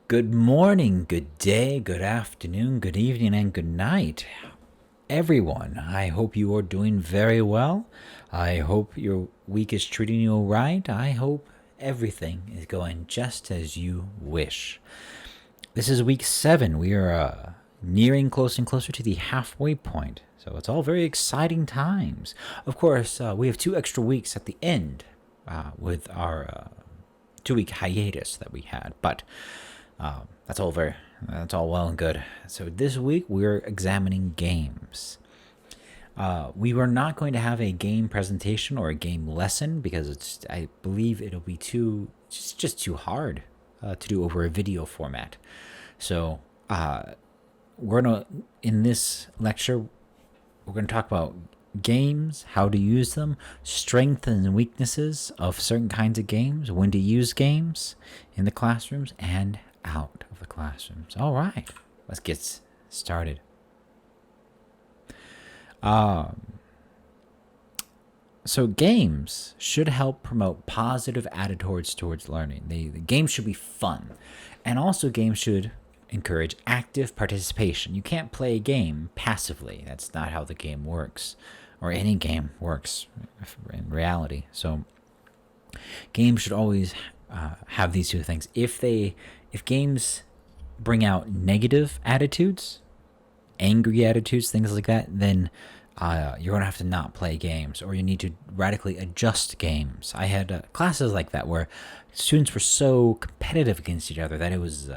Good morning, good day, good afternoon, good evening, and good night, everyone. I hope you are doing very well. I hope your week is treating you right. I hope everything is going just as you wish. This is week 7. We are nearing closer and closer to the halfway point. So it's all very exciting times. Of course, we have 2 extra weeks at the end with our 2 week hiatus that we had. But that's all well and good. So this week we're examining games. We were not going to have a game presentation or a game lesson because I believe it'll be just too hard to do over a video format. So in this lecture, we're gonna talk about games, how to use them, strengths and weaknesses of certain kinds of games, when to use games in the classrooms and out of the classrooms. All right, let's get started. So games should help promote positive attitudes towards learning. The games should be fun, and also games should encourage active participation. You can't play a game passively. That's not how the game works, or any game works in reality. So games should always have these two things. If games bring out negative attitudes, angry attitudes, things like that, then you're going to have to not play games, or you need to radically adjust games. I had classes like that where students were so competitive against each other that it was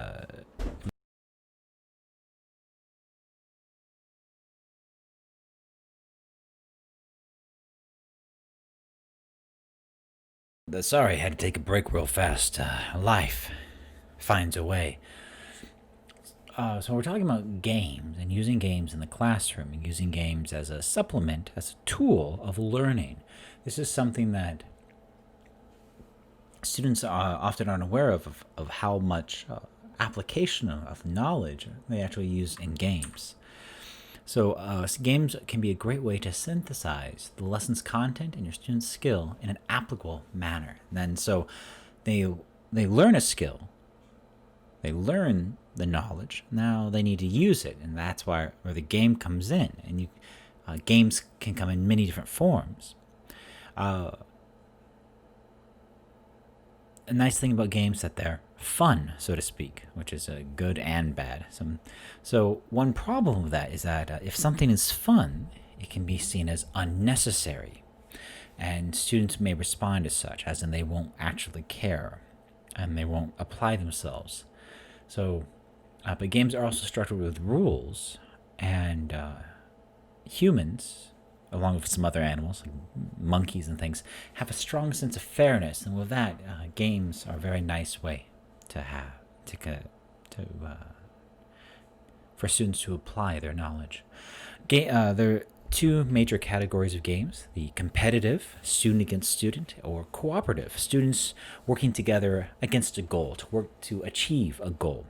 sorry, I had to take a break real fast. Life finds a way. So we're talking about games and using games in the classroom and using games as a supplement, as a tool of learning. This is something that students often aren't aware of how much application of knowledge they actually use in games. So games can be a great way to synthesize the lesson's content and your student's skill in an applicable manner. And then so they learn a skill, they learn the knowledge. Now they need to use it, and that's where the game comes in. And games can come in many different forms. A nice thing about games is that they're fun, so to speak, which is good and bad. So one problem with that is that if something is fun, it can be seen as unnecessary, and students may respond as such, as in they won't actually care, and they won't apply themselves. So, but games are also structured with rules, and humans, along with some other animals, like monkeys and things, have a strong sense of fairness, and with that, games are a very nice way to have for students to apply their knowledge. There are 2 major categories of games: the competitive, student against student, or cooperative, students working together against a goal, to achieve a goal.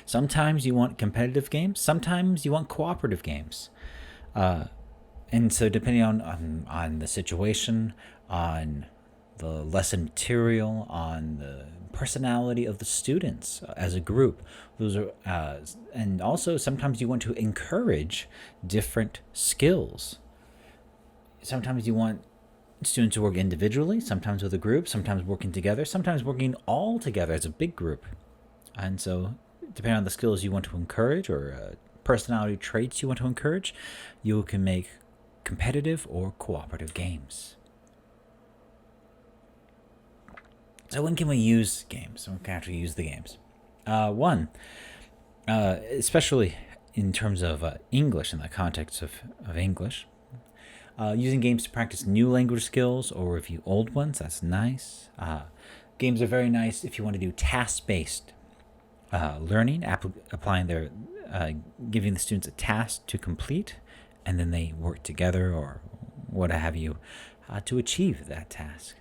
Sometimes you want competitive games, sometimes you want cooperative games. And so depending on the situation, on the lesson material, on the personality of the students as a group, those are and also sometimes you want to encourage different skills. Sometimes you want students to work individually, sometimes with a group, sometimes working together, sometimes working all together as a big group. And so depending on the skills you want to encourage, or personality traits you want to encourage, you can make competitive or cooperative games. So when can we use games? When can we actually use the games? Especially in terms of English, in the context of English, using games to practice new language skills or review old ones, that's nice. Games are very nice if you want to do task-based learning, applying giving the students a task to complete, and then they work together or what have you to achieve that task.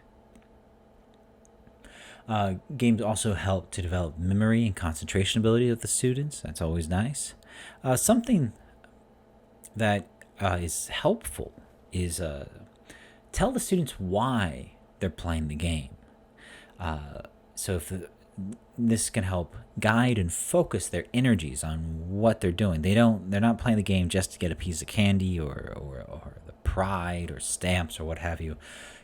Games also help to develop memory and concentration ability of the students. That's always nice. Something that is helpful is tell the students why they're playing the game. So if this can help guide and focus their energies on what they're doing. They're not playing the game just to get a piece of candy or the pride or stamps or what have you.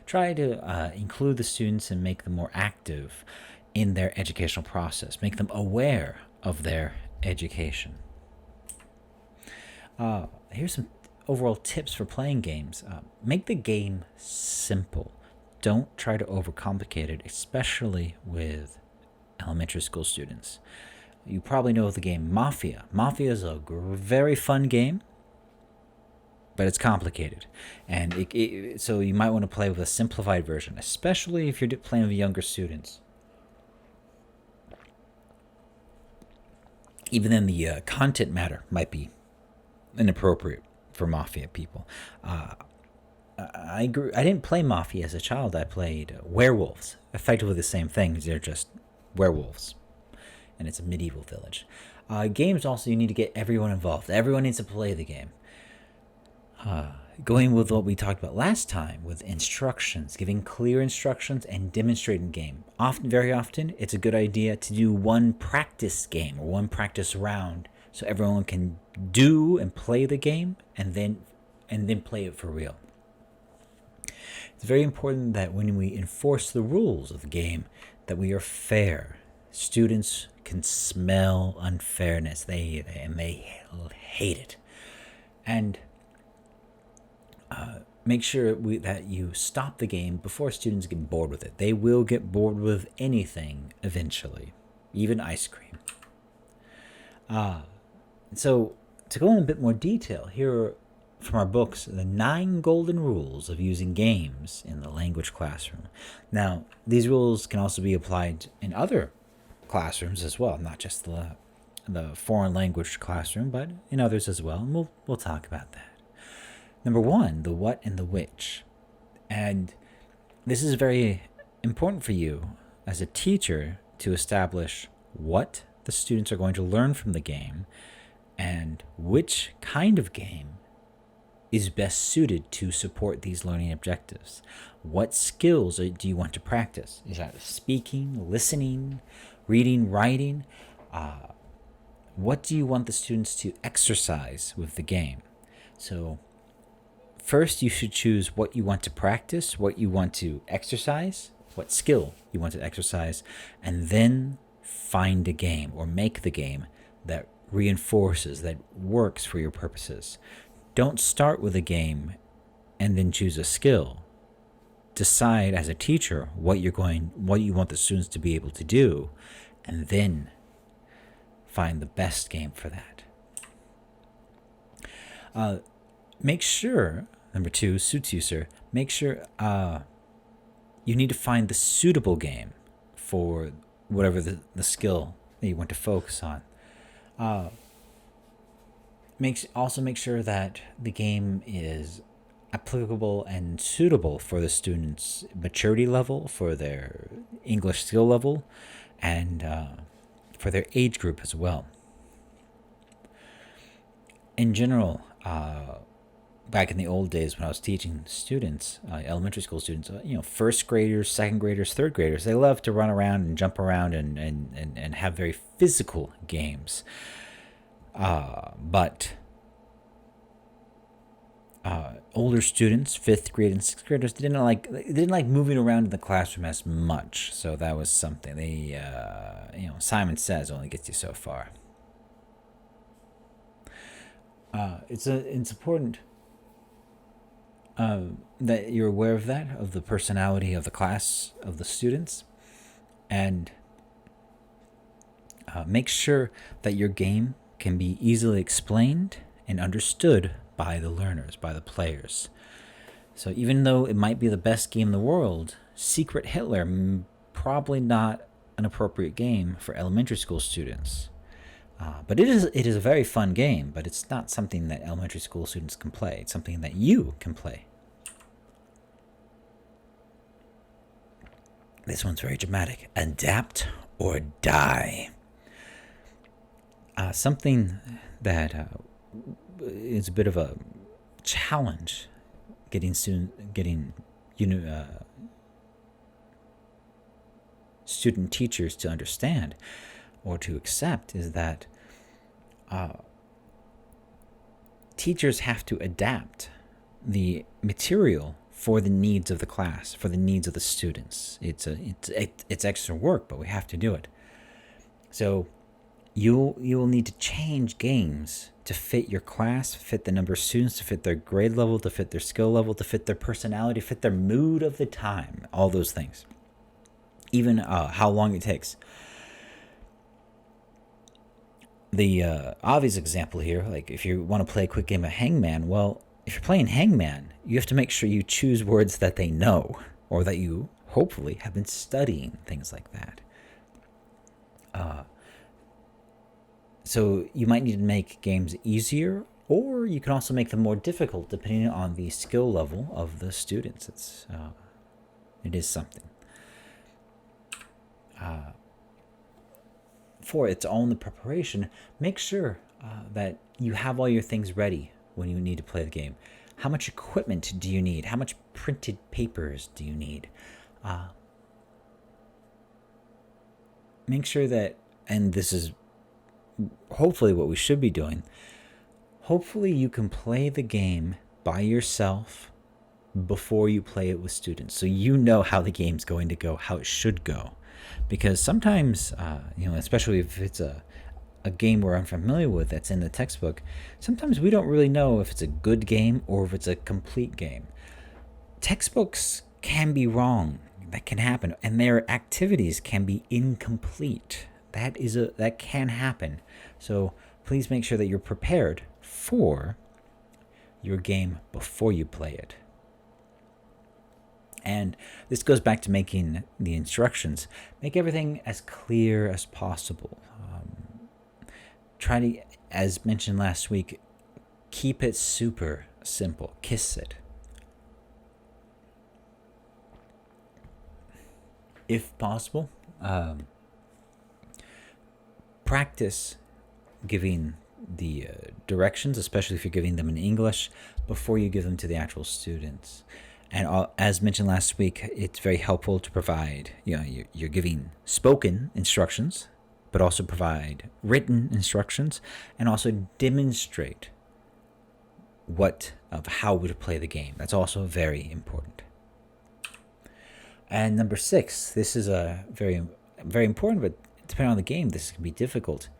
Try to include the students and make them more active in their educational process. Make them aware of their education. Here's some overall tips for playing games. Make the game simple. Don't try to overcomplicate it, especially with elementary school students. You probably know the game Mafia. Mafia is a very fun game, but it's complicated. And so you might want to play with a simplified version, especially if you're playing with younger students. Even then, the content matter might be inappropriate for Mafia people. I didn't play Mafia as a child. I played Werewolves. Effectively the same thing. They're just werewolves, and it's a medieval village. Games also, you need to get everyone involved. Everyone needs to play the game. Going with what we talked about last time with instructions, giving clear instructions and demonstrating game. Very often, it's a good idea to do one practice game or one practice round so everyone can do and play the game and then play it for real. It's very important that when we enforce the rules of the game, that we are fair. Students can smell unfairness. They hate it. And make sure that you stop the game before students get bored with it. They will get bored with anything eventually, even ice cream. So to go in a bit more detail, here are from our books, the 9 golden rules of using games in the language classroom. Now, these rules can also be applied in other classrooms as well, not just the foreign language classroom, but in others as well. And we'll talk about that. Number 1, the what and the which. And this is very important for you as a teacher to establish what the students are going to learn from the game and which kind of game is best suited to support these learning objectives. What skills do you want to practice? Is that speaking, listening, reading, writing? What do you want the students to exercise with the game? So first, you should choose what you want to practice, what you want to exercise, what skill you want to exercise, and then find a game or make the game that reinforces, that works for your purposes. Don't start with a game and then choose a skill. Decide as a teacher what you want the students to be able to do, and then find the best game for that. Make sure, number 2, suits you, sir. Make sure you need to find the suitable game for whatever the skill that you want to focus on. Also make sure that the game is applicable and suitable for the students' maturity level, for their English skill level, and for their age group as well. In general, back in the old days when I was teaching students, elementary school students, first graders, second graders, third graders, they love to run around and jump around and have very physical games. But older students, 5th grade and 6th graders, didn't like moving around in the classroom as much. So that was something they, Simon Says only gets you so far. It's important that you're aware of that, of the personality of the class, of the students, and make sure that your game can be easily explained and understood by the learners, by the players. So even though it might be the best game in the world, Secret Hitler, probably not an appropriate game for elementary school students. But it is a very fun game, but it's not something that elementary school students can play. It's something that you can play. This one's very dramatic. Adapt or die. Something that is a bit of a challenge students student teachers to understand or to accept is that teachers have to adapt the material for the needs of the class, for the needs of the students. It's extra work, but we have to do it. So you will need to change games to fit your class, fit the number of students, to fit their grade level, to fit their skill level, to fit their personality, fit their mood of the time, all those things. Even how long it takes. The obvious example here, like if you want to play a quick game of Hangman, well, if you're playing Hangman, you have to make sure you choose words that they know, or that you hopefully have been studying, things like that. So you might need to make games easier, or you can also make them more difficult depending on the skill level of the students. It is something. For its own preparation, make sure that you have all your things ready when you need to play the game. How much equipment do you need? How much printed papers do you need? Make sure that, and this is hopefully what we should be doing, hopefully you can play the game by yourself before you play it with students, so you know how the game's going to go, how it should go. Because sometimes, especially if it's a game we're unfamiliar with that's in the textbook, sometimes we don't really know if it's a good game or if it's a complete game. Textbooks can be wrong. That can happen. And their activities can be incomplete. That can happen. So please make sure that you're prepared for your game before you play it. And this goes back to making the instructions. Make everything as clear as possible. Try to, as mentioned last week, keep it super simple. KISS it. If possible, practice giving the directions, especially if you're giving them in English, before you give them to the actual students. And as mentioned last week, it's very helpful to provide, you're giving spoken instructions, but also provide written instructions, and also demonstrate how to play the game. That's also very important. And number 6, this is a very, very important, but depending on the game, this can be difficult.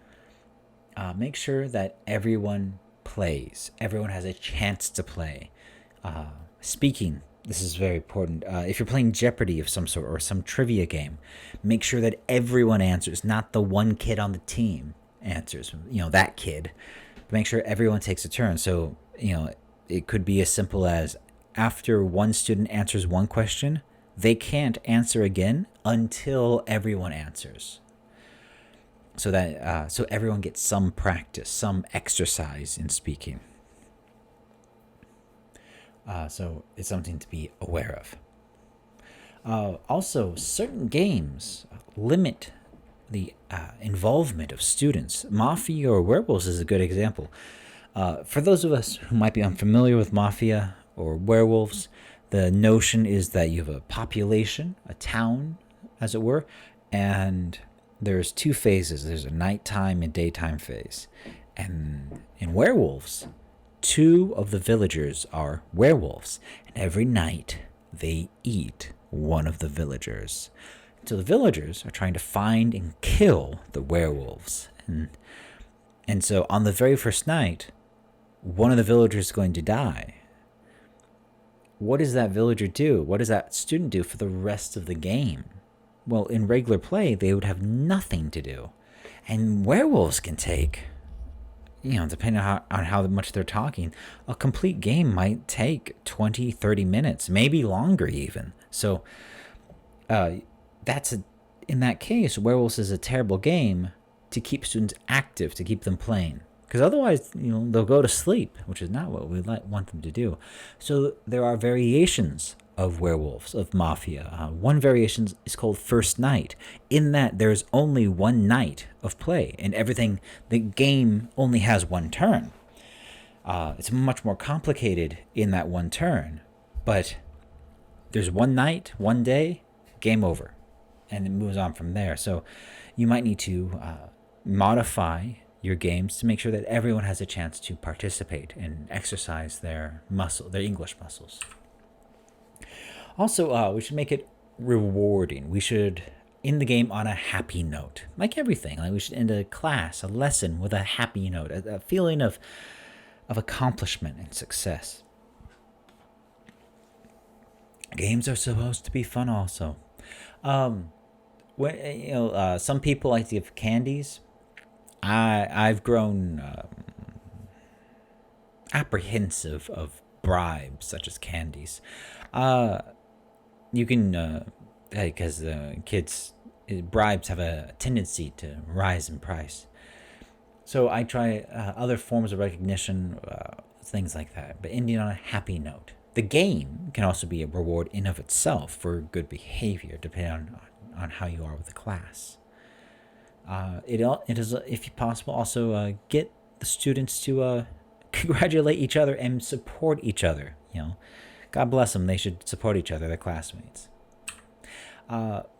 Make sure that everyone plays. Everyone has a chance to play. Speaking. This is very important. If you're playing Jeopardy of some sort or some trivia game, make sure that everyone answers, not the one kid on the team answers, that kid. Make sure everyone takes a turn. So, it could be as simple as after one student answers one question, they can't answer again until everyone answers. So that so everyone gets some practice, some exercise in speaking. So it's something to be aware of. Also, certain games limit the involvement of students. Mafia or Werewolves is a good example. For those of us who might be unfamiliar with Mafia or Werewolves, the notion is that you have a population, a town, as it were, and there's 2 phases. There's a nighttime and daytime phase. And in Werewolves, 2 of the villagers are werewolves, and every night they eat one of the villagers. So the villagers are trying to find and kill the werewolves. And so on the very first night, one of the villagers is going to die. What does that villager do? What does that student do for the rest of the game? Well, in regular play, they would have nothing to do. And werewolves can take, depending on how much they're talking, a complete game might take 20, 30 minutes, maybe longer even. So in that case, Werewolves is a terrible game to keep students active, to keep them playing. Because otherwise, they'll go to sleep, which is not what we want them to do. So there are variations of Werewolves, of Mafia. One variation is called First Night. In that, there's only one night of play, and the game only has one turn. It's much more complicated in that one turn, but there's one night, one day, game over. and it moves on from there. So you might need to modify your games to make sure that everyone has a chance to participate and exercise their English muscles. Also, we should make it rewarding. We should end the game on a happy note, like everything. Like we should end a class, a lesson with a happy note, a feeling of accomplishment and success. Games are supposed to be fun, also. When some people like to give candies. I've grown apprehensive of bribes such as candies. You can because kids bribes have a tendency to rise in price. So I try other forms of recognition, things like that, but ending on a happy note. The game can also be a reward in of itself for good behavior, depending on how you are with the class. It is, if possible, also get the students to congratulate each other and support each other. God bless them. They should support each other, their classmates.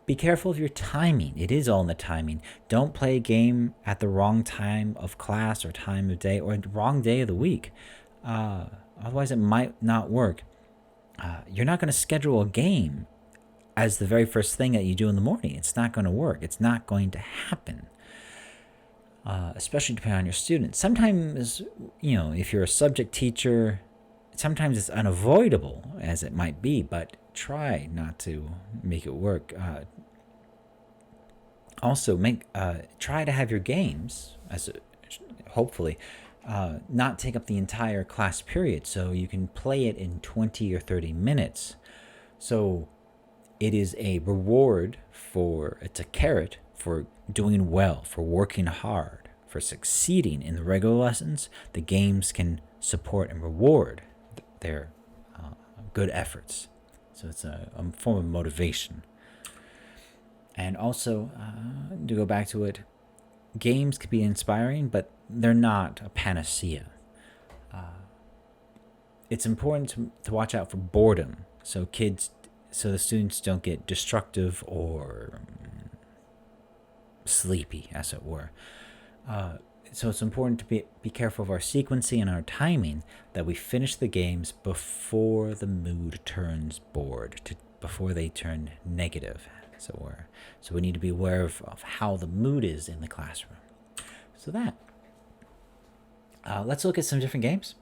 Be careful of your timing. It is all in the timing. Don't play a game at the wrong time of class or time of day or the wrong day of the week. Otherwise, it might not work. You're not going to schedule a game as the very first thing that you do in the morning. It's not going to work. It's not going to happen. Especially depending on your students. Sometimes, if you're a subject teacher, sometimes it's unavoidable, as it might be, but try not to make it work. Also, try to have your games, hopefully, not take up the entire class period, so you can play it in 20 or 30 minutes. So it is a reward it's a carrot for doing well, for working hard, for succeeding in the regular lessons. The games can support and reward their good efforts. So it's a form of motivation. And also, to go back to it, games can be inspiring, but they're not a panacea. It's important to watch out for boredom, so the students don't get destructive or sleepy, as it were. So it's important to be careful of our sequencing and our timing, that we finish the games before the mood turns bored, before they turn negative, as it were. So we need to be aware of how the mood is in the classroom. So let's look at some different games.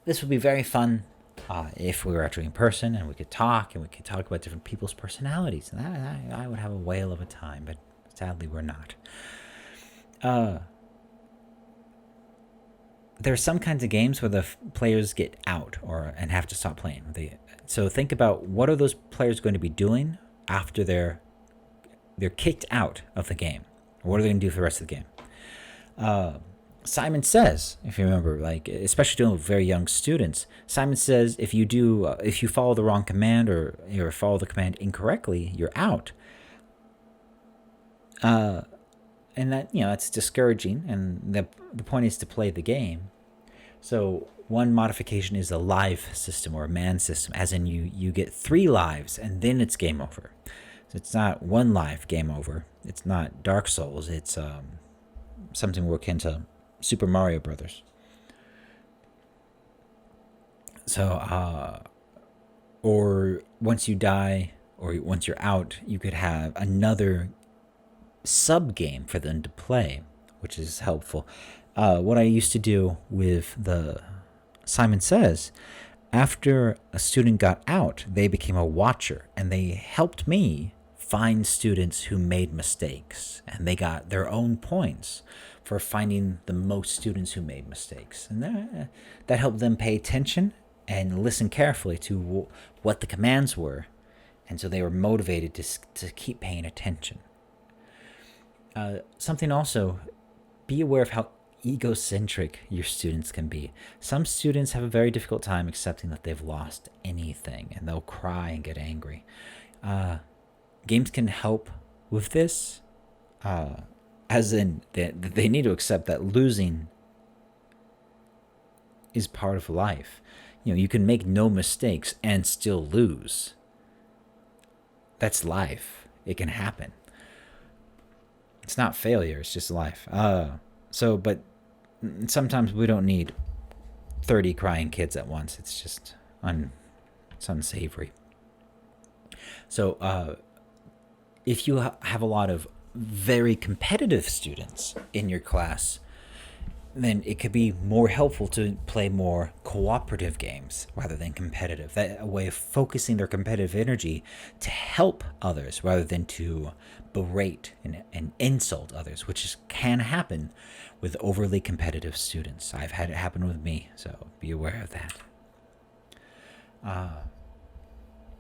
This would be very fun if we were actually in person and we could talk about different people's personalities. And I would have a whale of a time, but sadly we're not. There are some kinds of games where the players get out and have to stop playing. So think about, what are those players going to be doing after they're kicked out of the game? What are they going to do for the rest of the game? Simon Says, if you remember, especially dealing with very young students, Simon Says if you follow the wrong command or follow the command incorrectly, you're out. And that, that's discouraging, and the point is to play the game. So one modification is a life system or a man system, as in you get 3 lives and then it's game over. So it's not 1 life, game over. It's not Dark Souls. It's something more akin to Super Mario Brothers. So, or once you die or once you're out, you could have another sub game for them to play, which is helpful. What I used to do with the Simon Says, after a student got out, they became a watcher, and they helped me find students who made mistakes, and they got their own points for finding the most students who made mistakes. And that helped them pay attention and listen carefully to what the commands were, and so they were motivated to keep paying attention. Something also, be aware of how egocentric your students can be. Some students have a very difficult time accepting that they've lost anything, and they'll cry and get angry. Games can help with this, as in they need to accept that losing is part of life. You can make no mistakes and still lose. That's life. It can happen. It's not failure. It's just life. But sometimes we don't need 30 crying kids at once. It's just it's unsavory. So if you have a lot of very competitive students in your class, then it could be more helpful to play more cooperative games rather than competitive. That a way of focusing their competitive energy to help others rather than to berate and insult others, which can happen with overly competitive students. I've had it happen with me, so be aware of that.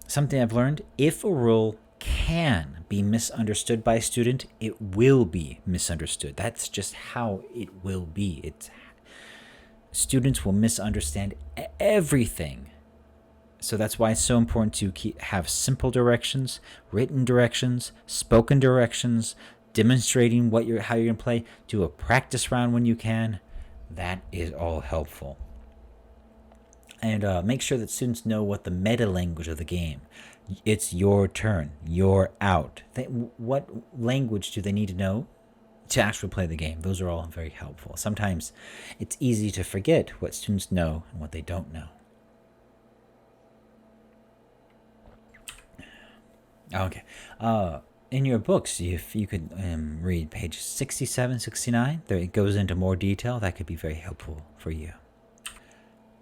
Something I've learned: if a rule can be misunderstood by a student, it will be misunderstood. That's just how it will be. Students will misunderstand everything. So that's why it's so important to have simple directions, written directions, spoken directions, demonstrating how you're gonna play. Do a practice round when you can. That is all helpful. And make sure that students know what the meta language of the game. It's your turn. You're out. What language do they need to know to actually play the game? Those are all very helpful. Sometimes it's easy to forget what students know and what they don't know. Okay. In your books, if you could read pages 67, 69, there it goes into more detail. That could be very helpful for you.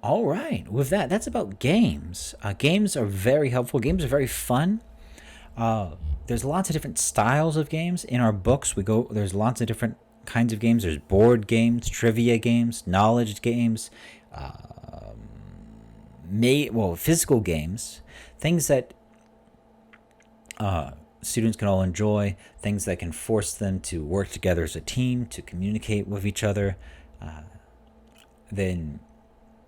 All right, with that's about games. Games are very helpful. Games are very fun. There's lots of different styles of games. In our books, there's lots of different kinds of games. There's board games, trivia games, knowledge games, physical games, things that students can all enjoy, things that can force them to work together as a team, to communicate with each other. Then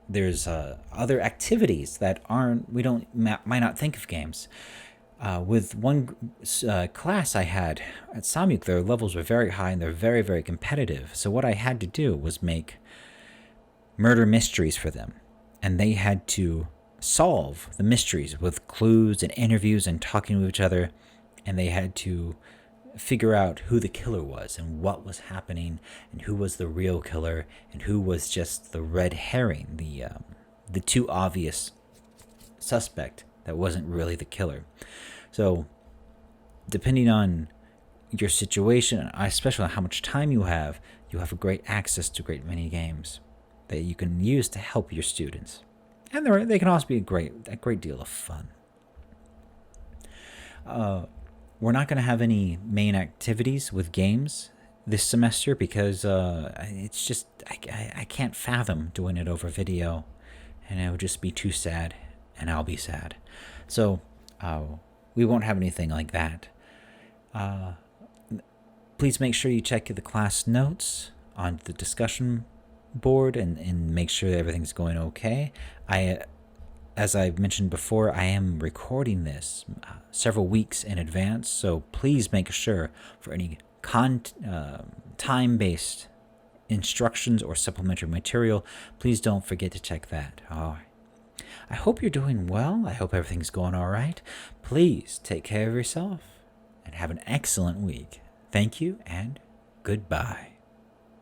there's other activities that might not think of games. With one class I had at Samyuk, their levels were very high and they're very, very competitive. So what I had to do was make murder mysteries for them. And they had to solve the mysteries with clues and interviews and talking with each other. And they had to figure out who the killer was and what was happening and who was the real killer and who was just the red herring, the too obvious suspect that wasn't really the killer. So depending on your situation, especially on how much time you have a great access to great many games that you can use to help your students. And they can also be a great deal of fun. We're not going to have any main activities with games this semester because it's just I can't fathom doing it over video, and it would just be too sad, and I'll be sad. So we won't have anything like that. Please make sure you check the class notes on the discussion board and make sure that everything's going okay. As I've mentioned before, I am recording this several weeks in advance, so please make sure for any time-based instructions or supplementary material, please don't forget to check that. I hope you're doing well. I hope everything's going all right. Please take care of yourself and have an excellent week. Thank you and goodbye.